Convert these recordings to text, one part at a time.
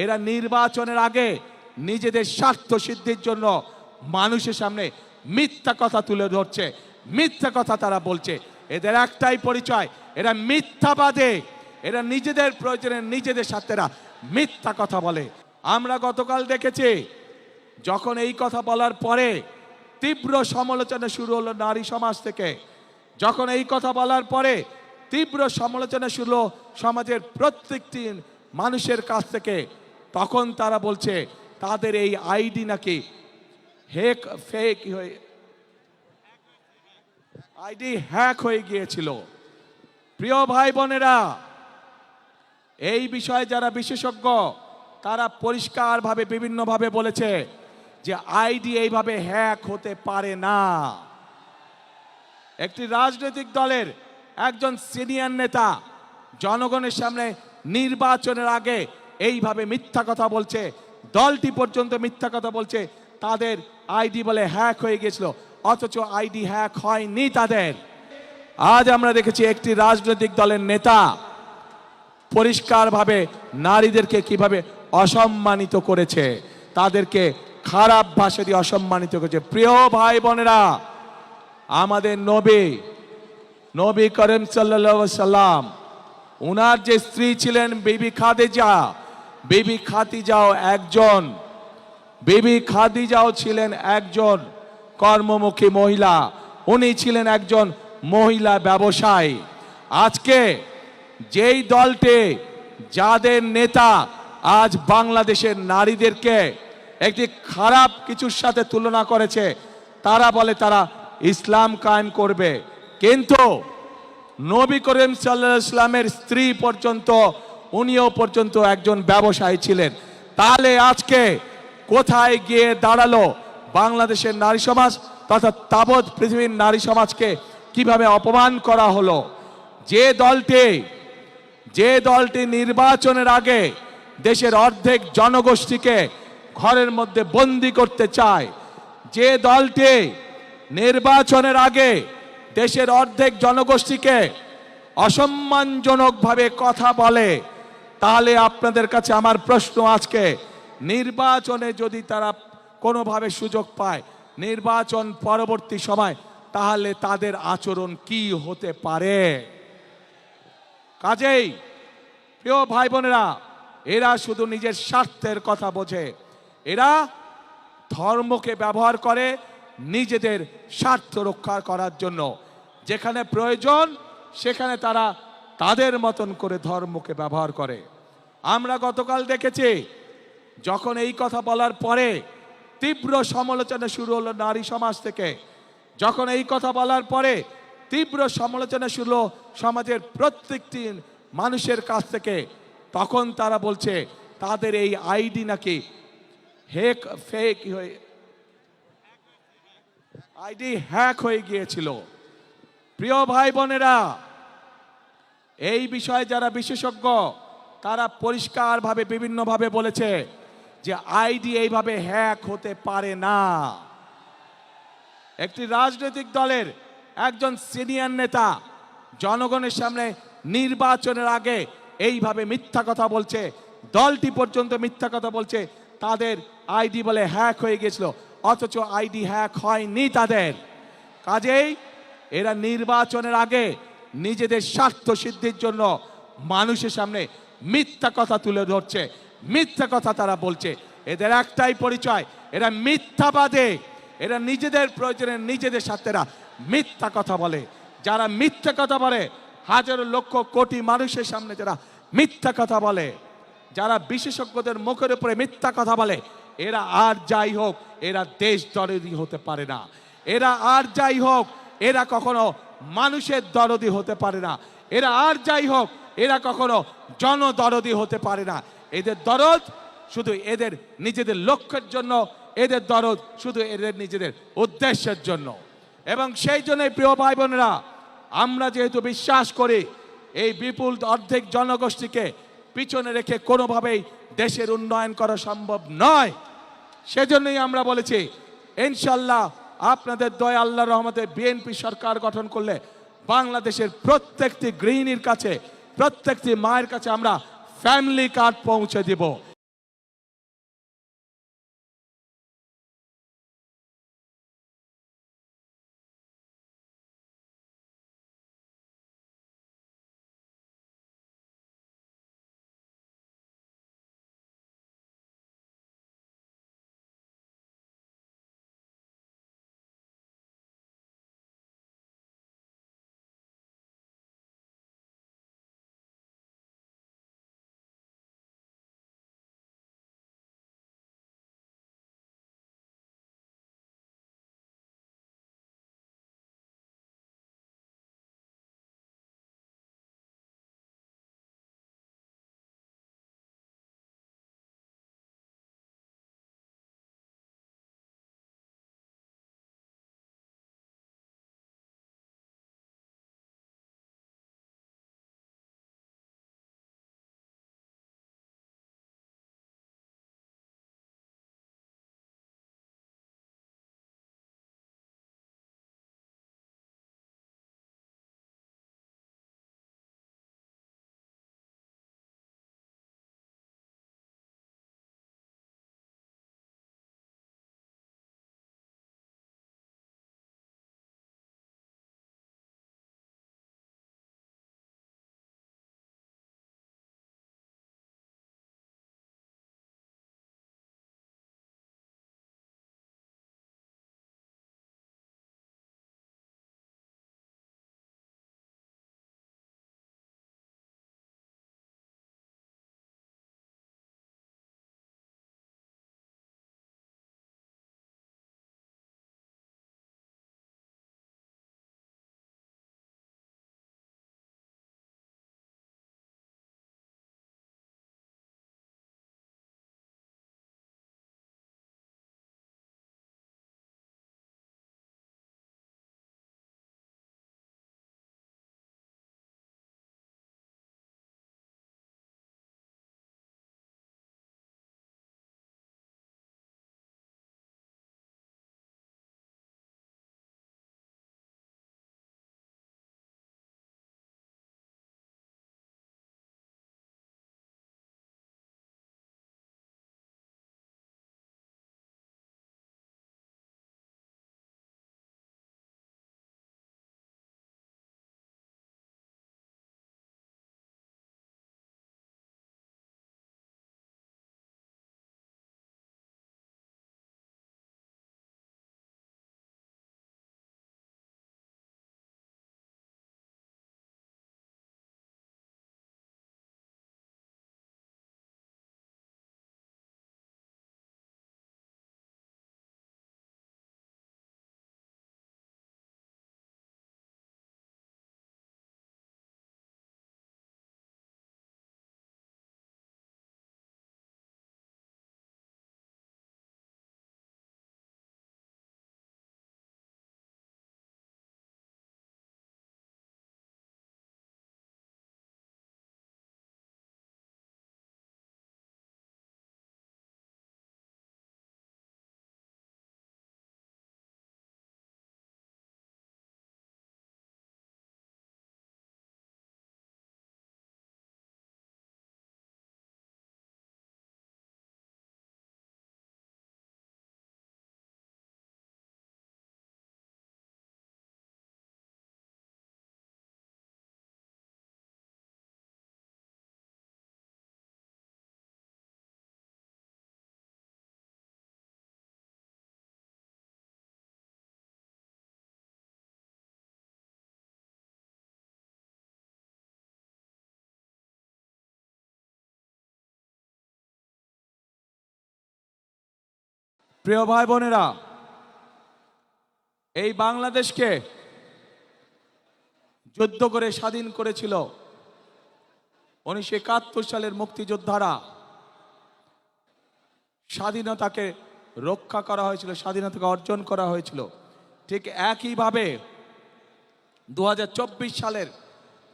এরা নির্বাচনের আগে নিজেদের স্বার্থ সিদ্ধির জন্য মানুষের সামনে মিথ্যা কথা তুলে ধরছে, মিথ্যা কথা তারা বলছে। এদের একটাই পরিচয়, এরা মিথ্যাবাদী। এরা নিজেদের প্রয়োজনে নিজেদের স্বার্থেরা মিথ্যা কথা বলে। আমরা গতকাল দেখেছি যখন এই কথা বলার পরে তীব্র সমালোচনা শুরু হলো নারী সমাজ থেকে, যখন এই কথা বলার পরে তীব্র সমালোচনা শুরু হলো সমাজের প্রত্যেকটি মানুষের কাছ থেকে, তখন তারা বলছে তাদের এই আইডি নাকি ফেক হয়ে আইডি হ্যাক হয়ে গিয়েছিল। প্রিয় ভাই বোনেরা, এই বিষয়ে যারা বিশেষজ্ঞ তারা পরিষ্কারভাবে বিভিন্নভাবে বলেছে যে আইডি এইভাবে হ্যাক হতে পারে না। একটি রাজনৈতিক দলের একজন সিনিয়র নেতা জনগণের সামনে নির্বাচনের আগে এইভাবে মিথ্যা কথা বলছে, দলটি পর্যন্ত মিথ্যা কথা বলছে তাদের আইডি বলে হ্যাক হয়ে গিয়েছিল, অথচ আইডি হ্যাক হয়নি তাদের। আজ আমরা দেখেছি একটি রাজনৈতিক দলের নেতা পরিষ্কারভাবে নারীদেরকে কিভাবে অসম্মানিত করেছে, তাদেরকে খারাপ ভাষা দিয়ে অসম্মানিত করেছে। প্রিয় ভাই বোনেরা, আমাদের নবী করিম সাল্লাল্লাহু আলাইহি সাল্লাম, উনার যে স্ত্রী ছিলেন বিবি খাদিজাও ছিলেন একজন কর্মমুখী মহিলা, উনি ছিলেন একজন মহিলা ব্যবসায়ী। আজকে যেই দলটি যাদের নেতা আজ বাংলাদেশের নারীদেরকে একটি খারাপ কিছুর সাথে তুলনা করেছে, তারা বলে তারা ইসলাম কায়েম করবে, কিন্তু নবী করিম সাল্লাল্লাহু আলাইহি সাল্লামের স্ত্রী পর্যন্ত, উনিও পর্যন্ত একজন ব্যবসায়ী ছিলেন। তাহলে আজকে কোথায় গিয়ে দাঁড়ালো বাংলাদেশের নারী সমাজ তথা তাবৎ পৃথিবীর নারী সমাজকে কিভাবে অপমান করা হলো। যে দলটি নির্বাচনের আগে দেশের অর্ধেক জনগোষ্ঠীকে ঘরের মধ্যে বন্দী করতে চায়, যে দলটি নির্বাচনের আগে দেশের অর্ধেক জনগোষ্ঠীকে অসম্মানজনকভাবে কথা বলে, তাহলে আপনাদের কাছে আমার প্রশ্ন, আজকে নির্বাচনে যদি তারা কোনোভাবে সুযোগ পায় নির্বাচন পরবর্তী সময়, তাহলে তাদের আচরণ কি হতে পারে? কাজেই প্রিয় ভাই বোনেরা, এরা শুধু নিজের স্বার্থের কথা বোঝে, এরা ধর্মকে ব্যবহার করে নিজেদের স্বার্থ রক্ষা করার জন্য। যেখানে প্রয়োজন সেখানে তারা তাদের মতন করে ধর্মকে ব্যবহার করে। আমরা গতকাল দেখেছি যখন এই কথা বলার পরে তীব্র সমালোচনা শুরু হলো নারী সমাজ থেকে, যখন এই কথা বলার পরে তীব্র সমালোচনা শুরু হলো সমাজের প্রত্যেকটি মানুষের কাছ থেকে, তখন তারা বলছে তাদের এই আইডি নাকি আইডি হ্যাক হয়ে গিয়েছিল। প্রিয় ভাই বোনেরা, এই বিষয়ে যারা বিশেষজ্ঞ তারা পরিষ্কারভাবে বিভিন্নভাবে বলেছে যে আইডি এইভাবে হ্যাক হতে পারে না। একটি রাজনৈতিক দলের একজন সিনিয়র নেতা জনগণের সামনে নির্বাচনের আগে এইভাবে মিথ্যা কথা বলছে, দলটি পর্যন্ত মিথ্যা কথা বলছে তাদের আইডি বলে হ্যাক হয়ে গিয়েছিল, অথচ আইডি হ্যাক হয়নি তাদের। কাজেই এরা নির্বাচনের আগে নিজেদের স্বার্থ সিদ্ধির জন্য মানুষের সামনে মিথ্যা কথা তুলে ধরছে, মিথ্যা কথা তারা বলছে। এদের একটাই পরিচয়, এরা মিথ্যাবাদী। এরা নিজেদের প্রয়োজনে নিজেদের স্বার্থেরা মিথ্যা কথা বলে। যারা মিথ্যা কথা বলে, হাজারো লক্ষ কোটি মানুষের সামনে যারা মিথ্যা কথা বলে, যারা বিশেষজ্ঞদের মুখের উপরে মিথ্যা কথা বলে, এরা আর যাই হোক এরা দেশ দরদি হতে পারে না। এরা আর যাই হোক এরা কখনো মানুষের দরদি হতে পারে না। এরা আর যাই হোক এরা কখনো জনদরদি হতে পারে না। এদের দরদ শুধু এদের নিজেদের লক্ষ্যের জন্য, এদের দরদ শুধু এদের নিজেদের উদ্দেশ্যের জন্য। এবং সেই জন্যই প্রিয় ভাই বোনেরা, আমরা যেহেতু বিশ্বাস করি এই বিপুল অর্ধেক জনগোষ্ঠীকে পিছনে রেখে কোনোভাবেই দেশের উন্নয়ন করা সম্ভব নয়, সেজন্যই আমরা বলেছি ইনশাল্লাহ আপনাদের দয়া আল্লাহর রহমতে বিএনপি সরকার গঠন করলে বাংলাদেশের প্রত্যেকটি গৃহিণীর কাছে, প্রত্যেকটি মায়ের কাছে আমরা ফ্যামিলি কার্ড পৌঁছে দিব। প্রিয় ভাই বোনেরা, এই বাংলাদেশকে যুদ্ধ করে স্বাধীন করেছিল 1971 সালের মুক্তিযোদ্ধারা। স্বাধীনতাকে রক্ষা করা হয়েছিল, স্বাধীনতাকে অর্জন করা হয়েছিল। ঠিক একইভাবে 2024 সালের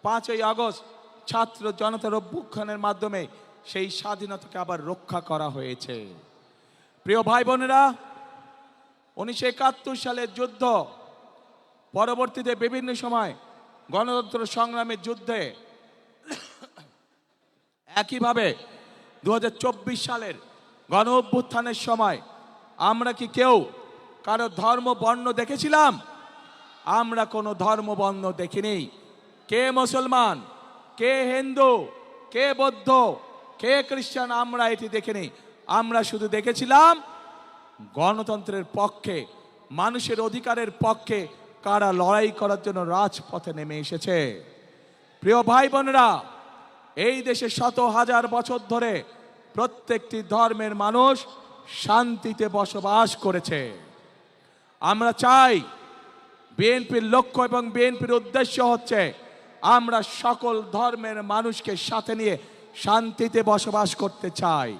5ই আগস্ট ছাত্র জনতার অভ্যুত্থানের মাধ্যমে সেই স্বাধীনতাকে আবার রক্ষা করা হয়েছে। প্রিয় ভাই বোনেরা, 1971 সালের যুদ্ধ পরবর্তীতে বিভিন্ন সময় গণতন্ত্র সংগ্রামের যুদ্ধে, একইভাবে 2024 সালের গণ অভ্যুত্থানের সময় আমরা কি কেউ কারো ধর্ম বর্ণ দেখেছিলাম? আমরা কোনো ধর্ম বর্ণ দেখিনি। কে মুসলমান, কে হিন্দু, কে বৌদ্ধ, কে খ্রিস্টান, আমরা এটি দেখিনি। আমরা শুধু দেখেছিলাম গণতন্ত্রের পক্ষে, মানুষের অধিকারের পক্ষে কারা লড়াই করার জন্য রাজপথে নেমে এসেছে। প্রিয় ভাই বোনেরা, এই দেশে শত হাজার বছর ধরে প্রত্যেকটি ধর্মের মানুষ শান্তিতে বসবাস করেছে। আমরা চাই, বিএনপির লক্ষ্য এবং বিএনপির উদ্দেশ্য হচ্ছে আমরা সকল ধর্মের মানুষকে সাথে নিয়ে শান্তিতে বসবাস করতে চাই।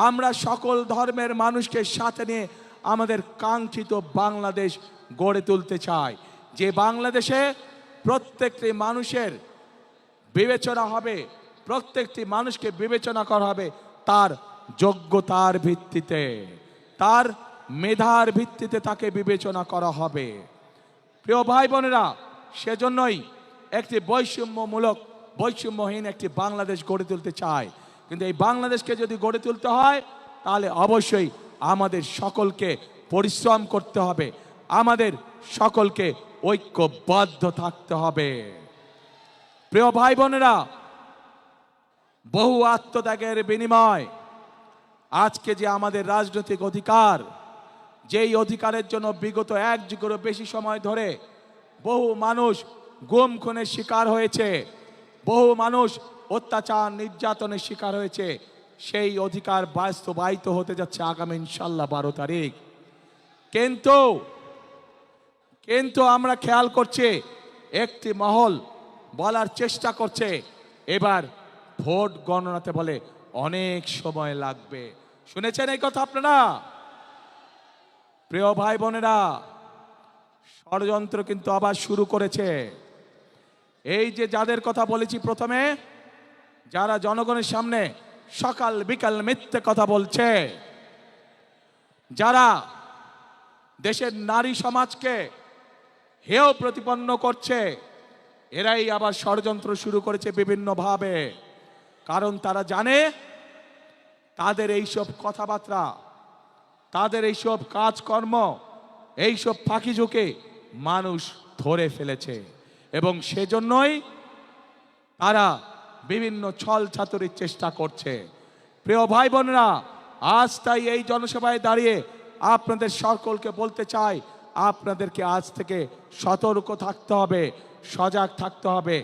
আমরা সকল ধর্মের মানুষকে সাথে নিয়ে আমাদের কাঙ্ক্ষিত বাংলাদেশ গড়ে তুলতে চাই, যে বাংলাদেশে প্রত্যেকটি মানুষের বিবেচনা হবে, প্রত্যেকটি মানুষকে বিবেচনা করা হবে তার যোগ্যতার ভিত্তিতে, তার মেধার ভিত্তিতে তাকে বিবেচনা করা হবে। প্রিয় ভাই বোনেরা, সেজন্যই একটি বৈষম্যহীন একটি বাংলাদেশ গড়ে তুলতে চায়। কিন্তু এই বাংলাদেশকে যদি গড়ে তুলতে হয় তাহলে অবশ্যই আমাদের সকলকে পরিশ্রম করতে হবে, আমাদের সকলকে ঐক্যবদ্ধ থাকতে হবে। প্রিয় ভাই বোনেরা, বহু আত্মত্যাগের বিনিময় আজকে যে আমাদের রাজনৈতিক অধিকার, যেই অধিকারের জন্য বিগত 1 যুগেরও বেশি সময় ধরে বহু মানুষ গুম খুনের শিকার হয়েছে, বহু মানুষ অত্যাচার নির্যাতনের শিকার হয়েছে, সেই অধিকার বাস্তবায়িত হতে যাচ্ছে আগামী ইনশাল্লাহ 12 তারিখ। কিন্তু আমরা খেয়াল করছি, একটি মহল বলার চেষ্টা করছে এবার ভোট গণনাতে বলে অনেক সময় লাগবে। শুনেছেন এই কথা আপনারা? প্রিয় ভাই বোনেরা, ষড়যন্ত্র কিন্তু আবার শুরু করেছে। এই যে যাদের কথা বলেছি প্রথমে, যারা জনগণের সামনে সকাল বিকাল মিথ্যে কথা বলছে, যারা দেশের নারী সমাজকে হেয় প্রতিপন্ন করছে, এরাই আবার ষড়যন্ত্র শুরু করেছে বিভিন্নভাবে। কারণ তারা জানে তাদের এইসব কথাবার্তা, তাদের এইসব কাজকর্ম, এইসব ফাঁকি ঝুঁকে মানুষ ধরে ফেলেছে এবং সেজন্যই তারা বিভিন্ন ছল চাতুরির চেষ্টা করছে। প্রিয় ভাই বোনেরা, আজ তাই এই জনসভায় দাঁড়িয়ে আপনাদের সকলকে বলতে চাই, আপনাদেরকে আজ থেকে সতর্ক থাকতে হবে, সজাগ থাকতে হবে।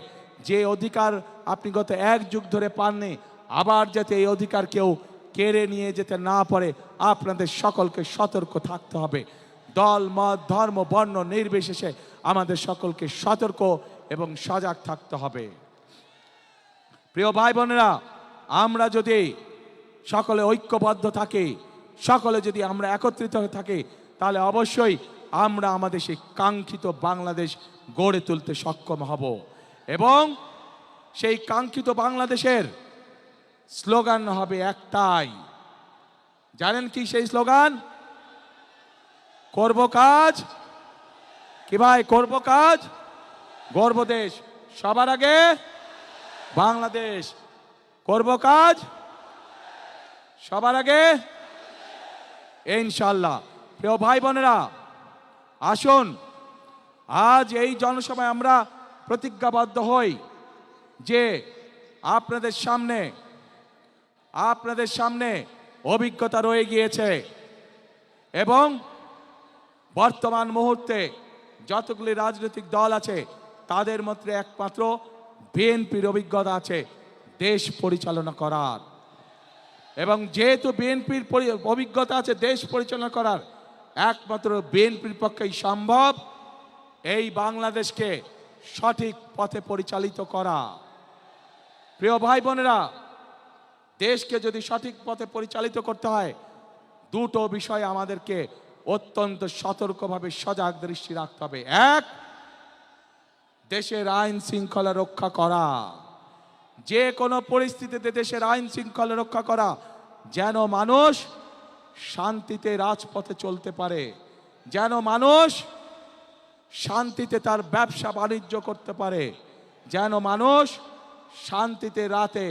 যে অধিকার আপনি গত 1 যুগ ধরে পাননি, আবার যাতে এই অধিকার কেউ কেড়ে নিয়ে যেতে না পারে, আপনাদের সকলকে সতর্ক থাকতে হবে। দল মত ধর্ম বর্ণ নির্বিশেষে আমাদের সকলকে সতর্ক এবং সজাগ থাকতে হবে। প্রিয় ভাই বোনেরা, আমরা যদি সকলে ঐক্যবদ্ধ থাকি, সকলে যদি আমরা একত্রিত হয়ে থাকি, তাহলে অবশ্যই আমরা আমাদের সেই কাঙ্ক্ষিত বাংলাদেশ গড়ে তুলতে সক্ষম হব। এবং সেই কাঙ্ক্ষিত বাংলাদেশের স্লোগান হবে একটাই। জানেন কি সেই স্লোগান? করব কাজ, কি ভাই? করব কাজ, গর্ব দেশ, সবার আগে বাংলাদেশ। করব কাজ, সবার আগে ইনশাআল্লাহ। প্রিয় ভাই বোনেরা, আসুন আজ এই জনসভায় আমরা প্রতিজ্ঞাবদ্ধ হই যে আপনাদের সামনে অভিজ্ঞতা রয়ে গিয়েছে এবং বর্তমান মুহূর্তে যতগুলি রাজনৈতিক দল আছে তাদের মধ্যে একমাত্র বিএনপির অভিজ্ঞতা আছে দেশ পরিচালনা করার। এবং যেহেতু বিএনপির অভিজ্ঞতা আছে দেশ পরিচালনা করার, একমাত্র বিএনপির পক্ষেই সম্ভব এই বাংলাদেশকে সঠিক পথে পরিচালিত করা। প্রিয় ভাই বোনেরা, দেশকে যদি সঠিক পথে পরিচালিত করতে হয়, দুটো বিষয় আমাদেরকে অত্যন্ত সতর্কভাবে সজাগ দৃষ্টি রাখতে হবে। এক, দেশের আইন শৃঙ্খলা রক্ষা করা, যে কোনো পরিস্থিতিতে দেশের আইন শৃঙ্খলা রক্ষা করা, যেন মানুষ শান্তিতে রাজপথে চলতে পারে, যেন মানুষ শান্তিতে তার ব্যবসা বাণিজ্য করতে পারে, যেন মানুষ শান্তিতে রাতে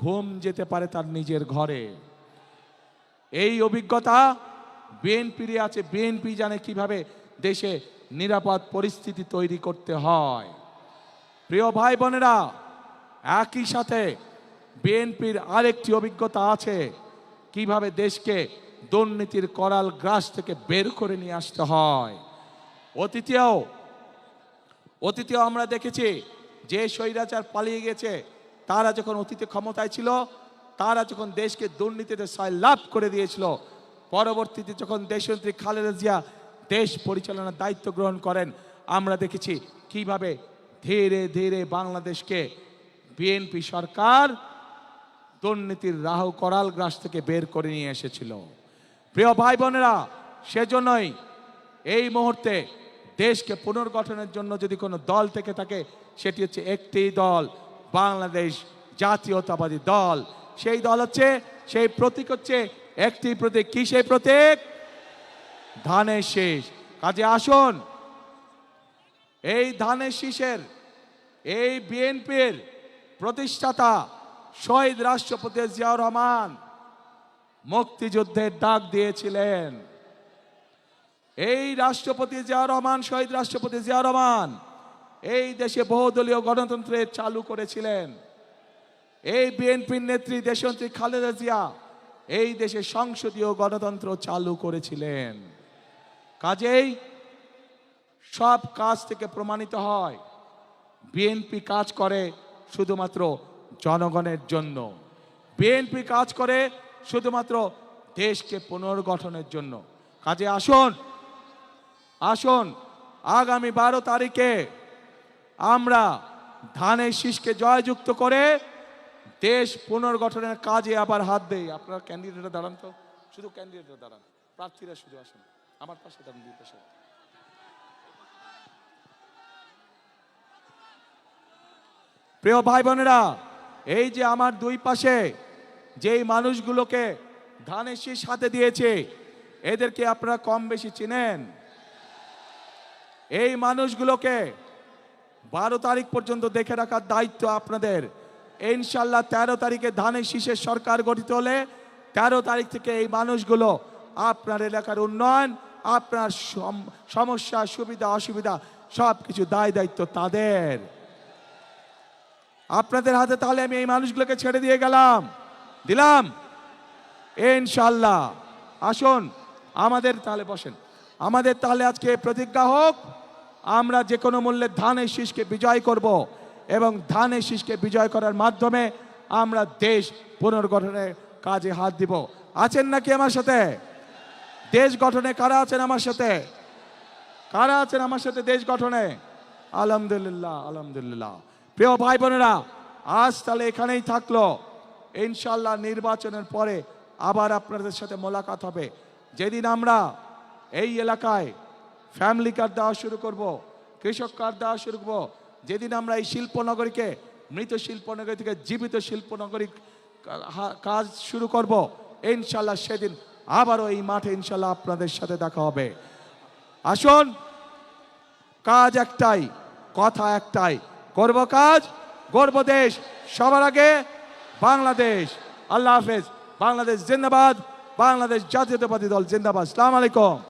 ঘুম যেতে পারে তার নিজের ঘরে। এই অভিজ্ঞতা বিএনপির আছে। বিএনপি জানে কিভাবে দেশে নিরাপদ পরিস্থিতি তৈরি করতে হয়। প্রিয় ভাই বোনেরা, একই সাথে বিএনপির আরেকটি অভিজ্ঞতা আছে কিভাবে দেশকে দুর্নীতির করাল গ্রাস থেকে বের করে নিয়ে আসতে হয়। অতীতেও আমরা দেখেছি যে স্বৈরাচার পালিয়ে গেছে, তারা যখন অতীতে ক্ষমতায় ছিল, তারা যখন দেশকে দুর্নীতিতে সয়লাভ করে দিয়েছিল, পরবর্তীতে যখন দেশনেত্রী খালেদা জিয়া দেশ পরিচালনার দায়িত্ব গ্রহণ করেন, আমরা দেখেছি কিভাবে ধীরে ধীরে বাংলাদেশকে বিএনপি সরকার দুর্নীতির রাহু করাল গ্রাস থেকে বের করে নিয়ে এসেছিল। প্রিয় ভাই বোনেরা, সেজন্যই এই মুহূর্তে দেশকে পুনর্গঠনের জন্য যদি কোনো দল থেকে থাকে, সেটি হচ্ছে একটি দল, বাংলাদেশ জাতীয়তাবাদী দল। সেই দল হচ্ছে, সেই প্রতীক হচ্ছে একটি প্রতীক। কি সেই প্রতীক? ধানের শীষ। কাজে আসুন, এই ধানের শীষের, এই বিএনপির প্রতিষ্ঠাতা শহীদ রাষ্ট্রপতি জিয়াউর রহমান মুক্তিযুদ্ধের ডাক দিয়েছিলেন। এই রাষ্ট্রপতি জিয়াউর রহমান, শহীদ রাষ্ট্রপতি জিয়াউর রহমান এই দেশে বহুদলীয় গণতন্ত্রের চালু করেছিলেন। এই বিএনপির নেত্রী দেশনেত্রী খালেদা জিয়া এই দেশে সংসদীয় গণতন্ত্র চালু করেছিলেন। কাজেই সব কাজ থেকে প্রমাণিত হয় বিএনপি কাজ করে শুধুমাত্র জনগণের জন্য। বিএনপি কাজ করে শুধুমাত্র দেশকে পুনর্গঠনের জন্য। কাজে আসুন আগামী 12 তারিখে আমরা ধানের শীষকে জয়যুক্ত করে দেশ পুনর্গঠনের কাজে আবার হাত দেই। আপনারা ক্যান্ডিডেটরা দাঁড়ান তো, শুধু ক্যান্ডিডেটরা দাঁড়ান, প্রার্থীরা শুধু আসেন আমার পাশে দাঁড়ান, দুই পাশে। প্রিয় ভাই বোনেরা, এই যে আমার দুই পাশে যেই মানুষগুলোকে ধানের শীষ হাতে দিয়েছে, এদেরকে আপনারা কম বেশি চিনেন। এই মানুষগুলোকে 12 তারিখ পর্যন্ত দেখে রাখার দায়িত্ব আপনাদের। ইনশাল্লাহ 13 তারিখে ধানের শীষের সরকার গঠিত হলে 13 তারিখ থেকে এই মানুষগুলো আপনার এলাকার উন্নয়ন, আপনার সমস্যা, সুবিধা অসুবিধা সবকিছু দায় দায়িত্ব তাদের, আপনাদের হাতে। তাহলে আমি এই মানুষগুলোকে ছেড়ে দিয়ে দিলাম ইনশাল্লাহ। আসুন আমাদের তাহলে বসেন, আমাদের তাহলে আজকে প্রতিজ্ঞা হোক, আমরা যে কোনো মূল্যে ধানের শীষকে বিজয় করব এবং ধানের শীষকে বিজয় করার মাধ্যমে আমরা দেশ পুনর্গঠনের কাজে হাত দিব। আছেন নাকি আমার সাথে? দেশ গঠনে কারা আছেন আমার সাথে? কারা আছেন আমার সাথে দেশ গঠনে? আলহামদুলিল্লাহ, আলহামদুলিল্লাহ। প্রিয় ভাই বোনেরা, আজ তাহলে এখানেই থাকলো। ইনশাল্লাহ নির্বাচনের পরে আবার আপনাদের সাথে মোলাকাত হবে। যেদিন আমরা এই এলাকায় ফ্যামিলি কার্ড দেওয়া শুরু করব, কৃষক কার্ড দেওয়া শুরু করব, যেদিন আমরা এই শিল্পনগরীকে মৃত শিল্পনগরী থেকে জীবিত শিল্পনগরী কাজ শুরু করব, ইনশাল্লাহ সেদিন আবারও এই মাঠে ইনশাল্লাহ আপনাদের সাথে দেখা হবে। আসুন, কাজ একটাই, কথা একটাই, করব কাজ, গর্ব দেশ, সবার আগে বাংলাদেশ। আল্লাহ হাফেজ। বাংলাদেশ জিন্দাবাদ, বাংলাদেশ জাতীয়তাবাদী দল জিন্দাবাদ। আসসালামু আলাইকুম।